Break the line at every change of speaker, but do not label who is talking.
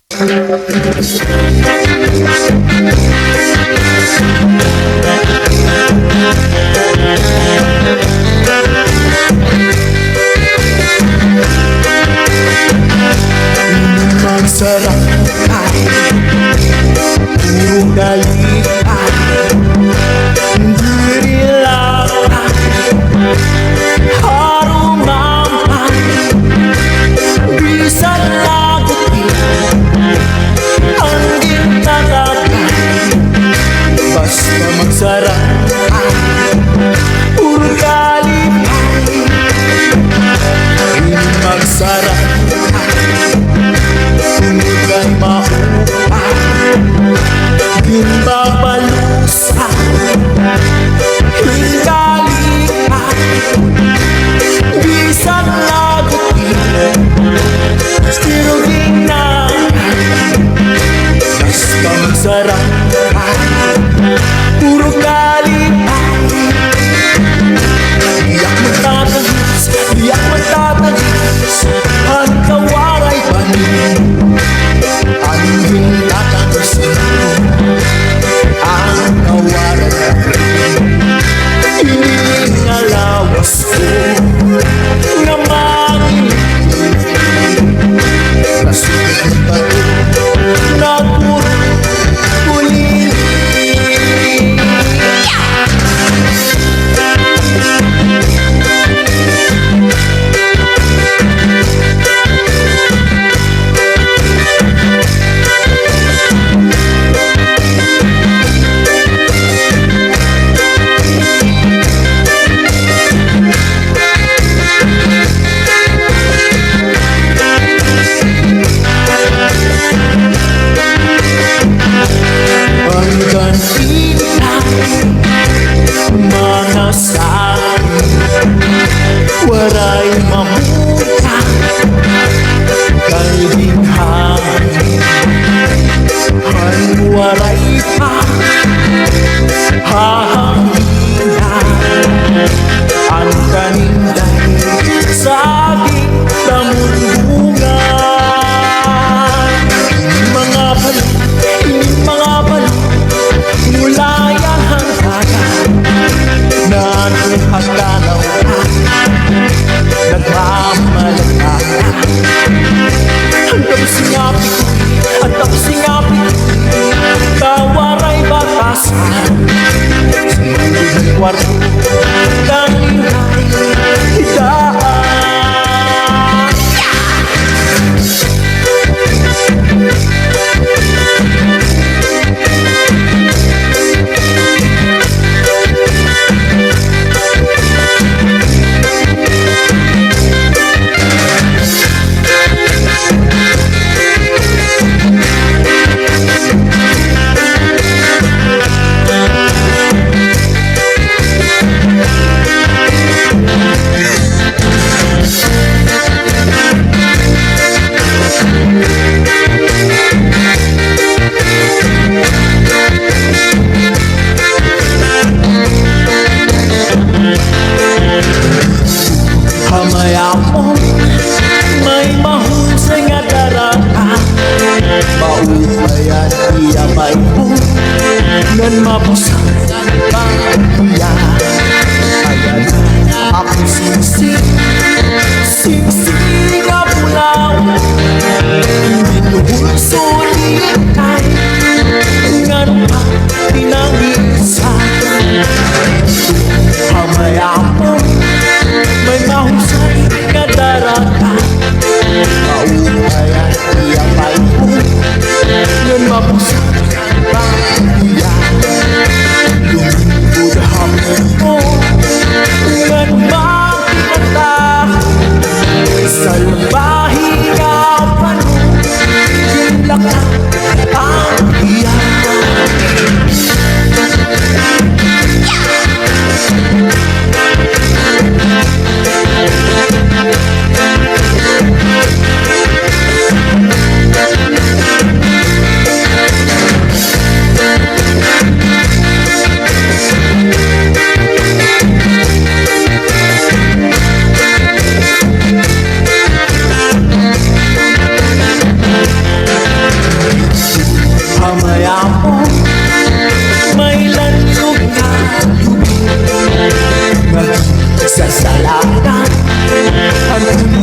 Magsarap ay puro galitan, diri lang harumaman, bisan lagutin ang gintatagay. Basta magsarap ay puro galitan, magsarap kay maupan, ginbabalusan, hingalian, bisan lagutin, stirugin na. Basta magsarap puro galitan, iyak magtatagis, iyak magtatagis, ang kawaray panin. Ang tatagos nito, ang kawaran iningalawas ko na magiling, nasulit ng bato na puro kuliling. Mga sakin waray mamuta, kalbing hangin han waray pa hahangina, ang kaninday saging tamungungan. Mga balik, mga balik mula yang hangganan na anong hagdanaw na nagmamalagay. Ang tapsingapit kawaray batasan, sinunod ng kwarto kanilay hidaan. Hamayamon may mahusay nga daraan, maupayan iya may po nan mapusakan pa iya. Ayan ako singsing, singsing nga pulaw, minuhul sulitan, ngano pa pinangisan. Hamayamon may mahusay nga daratan, maupayan iya may po nan mapusakan pa iya. dalaga. Hanggang